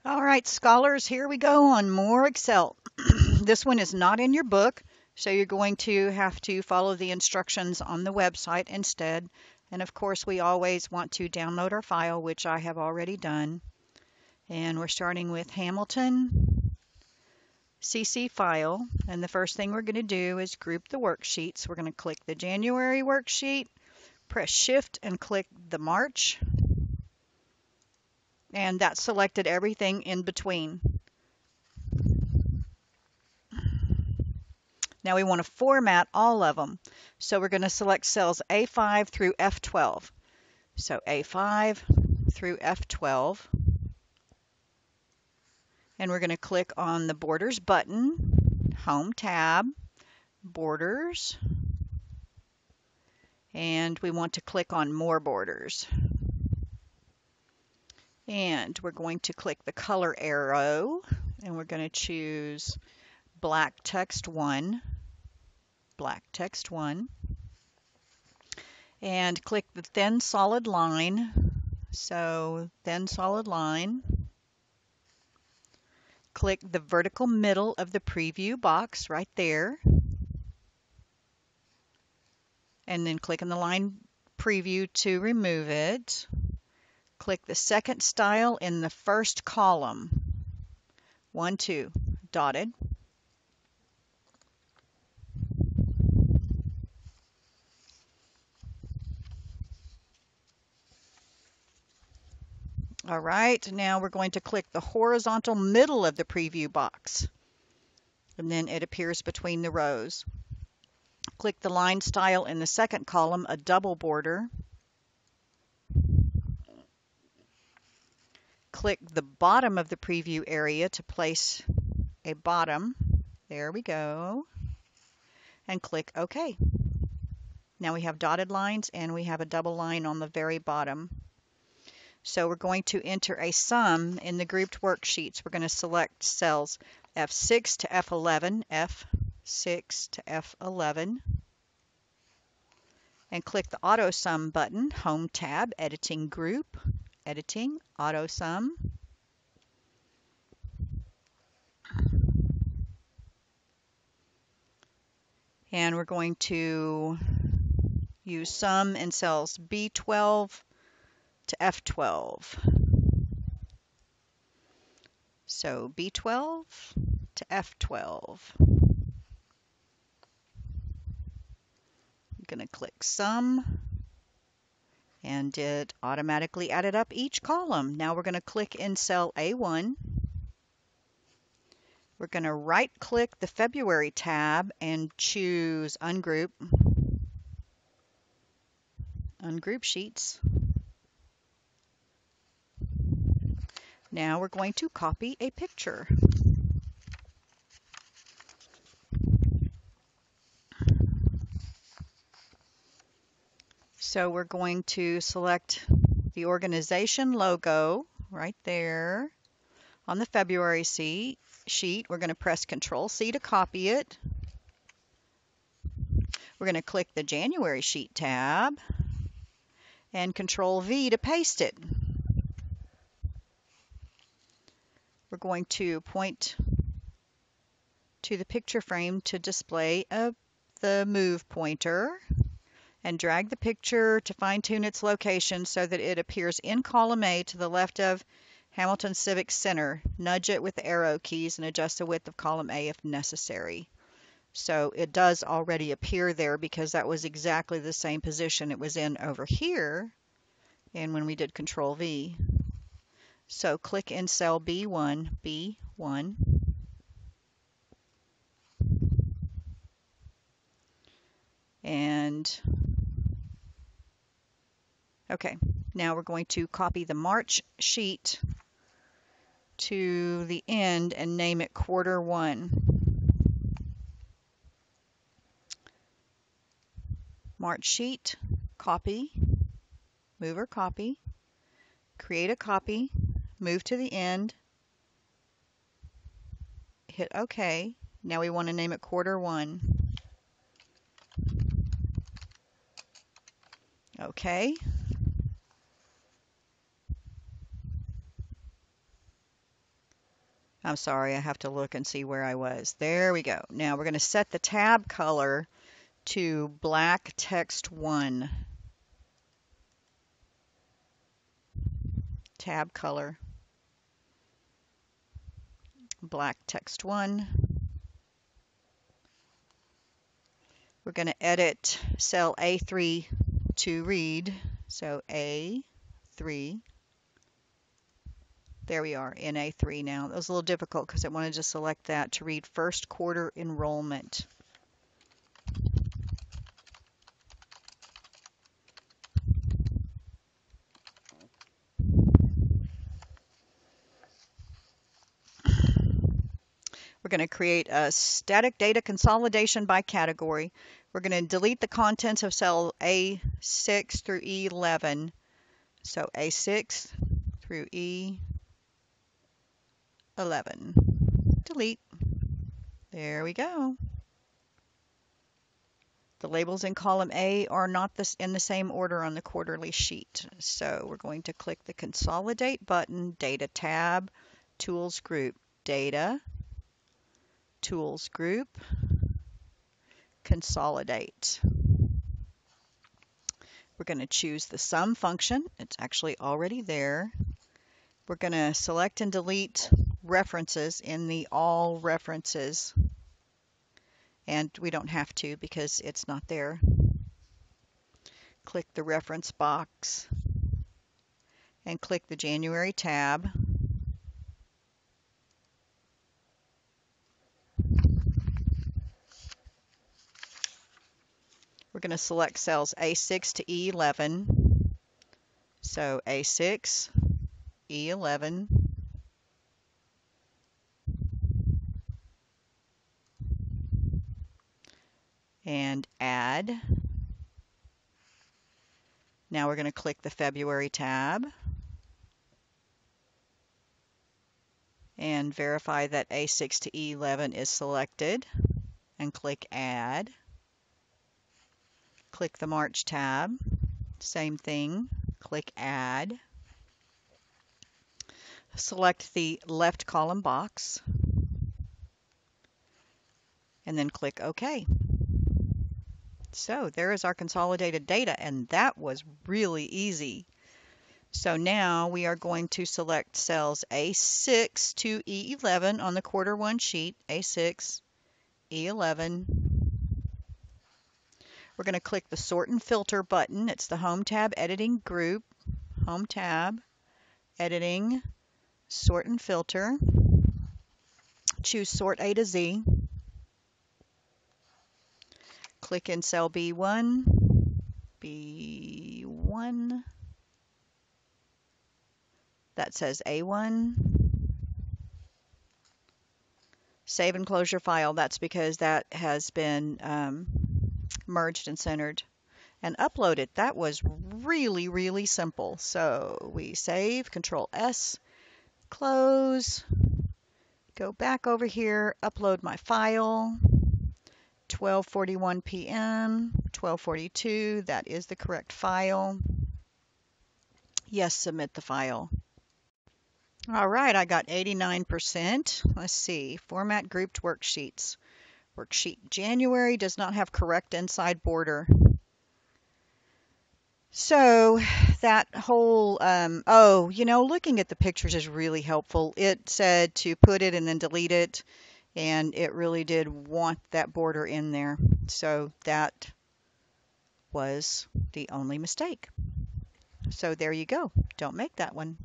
All right, scholars, here we go on more Excel. This one is not in your book, so you're going to have to follow the instructions on the website instead. And of course, we always want to download our file, which I have already done. And we're starting with Hamilton CC file. And the first thing we're going to do is group the worksheets. We're going to click the January worksheet, press Shift and click the March. And that selected everything in between. Now we want to format all of them. So we're going to select cells A5 through F12. So A5 through F12. And we're going to click on the Borders button, Home tab, Borders. And we want to click on More Borders. And we're going to click the color arrow, and we're going to choose Black Text 1. Black Text 1. And click the thin solid line. So thin solid line. Click the vertical middle of the preview box right there. And then click on the line preview to remove it. Click the second style in the first column. 1, 2, dotted. All right, now we're going to click the horizontal middle of the preview box. And then it appears between the rows. Click the line style in the second column, a double border. Click the bottom of the preview area to place a bottom. There we go. And click OK. Now we have dotted lines and we have a double line on the very bottom. So we're going to enter a sum in the grouped worksheets. We're going to select cells F6 to F11, F6 to F11, and click the Auto Sum button, Home tab, Editing Group, Editing, Auto Sum. And we're going to use sum in cells B12 to F12. So B12 to F12. I'm going to click sum, and it automatically added up each column. Now we're going to click in cell A1. We're going to right click the February tab and choose Ungroup, Ungroup Sheets. Now we're going to copy a picture. So we're going to select the organization logo right there on the February sheet. We're going to press Control-C to copy it. We're going to click the January sheet tab and Control-V to paste it. We're going to point to the picture frame to display the move pointer and drag the picture to fine-tune its location so that it appears in column A to the left of Hamilton Civic Center. Nudge it with the arrow keys and adjust the width of column A if necessary. So it does already appear there because that was exactly the same position it was in over here and when we did Control-V. So click in cell B1, B1. And okay, now we're going to copy the March sheet to the end and name it quarter 1. March sheet, copy, move or copy, create a copy, move to the end, hit OK. Now we want to name it quarter 1. OK. I'm sorry, I have to look and see where I was. There we go. Now we're going to set the tab color to black text 1. Tab color, black text 1. We're going to edit cell A3 to read. So A3. There we are in A3 now. That was a little difficult because I wanted to select that to read first quarter enrollment. We're going to create a static data consolidation by category. We're going to delete the contents of cell A6 through E11. So A6 through E11. Delete. There we go. The labels in column A are not in the same order on the quarterly sheet. So we're going to click the Consolidate button, Data tab, Tools Group, Data, Tools Group, Consolidate. We're going to choose the sum function. It's actually already there. We're going to select and delete references in the All References. And we don't have to because it's not there. Click the reference box and click the January tab. We're going to select cells A6 to E11. So A6, E11. And add. Now we're going to click the February tab and verify that A6 to E11 is selected and click Add. Click the March tab, same thing, click Add. Select the left column box and then click OK. So there is our consolidated data, and that was really easy. So now we are going to select cells A6 to E11 on the quarter 1 sheet, A6, E11. We're going to click the Sort and Filter button. It's the Home tab, Editing Group, Home tab, Editing, Sort and Filter. Choose Sort A to Z. Click in cell B1, B1. That says A1. Save and close your file. That's because that has been merged and centered. And upload it. That was really, really simple. So we save, Control S, close, go back over here, upload my file, 12:41 p.m., 12:42, that is the correct file. Yes, submit the file. All right, I got 89%. Let's see, format grouped worksheets. Worksheet January does not have correct inside border. So that whole, looking at the pictures is really helpful. It said to put it and then delete it, and it really did want that border in there. So that was the only mistake. So there you go. Don't make that one.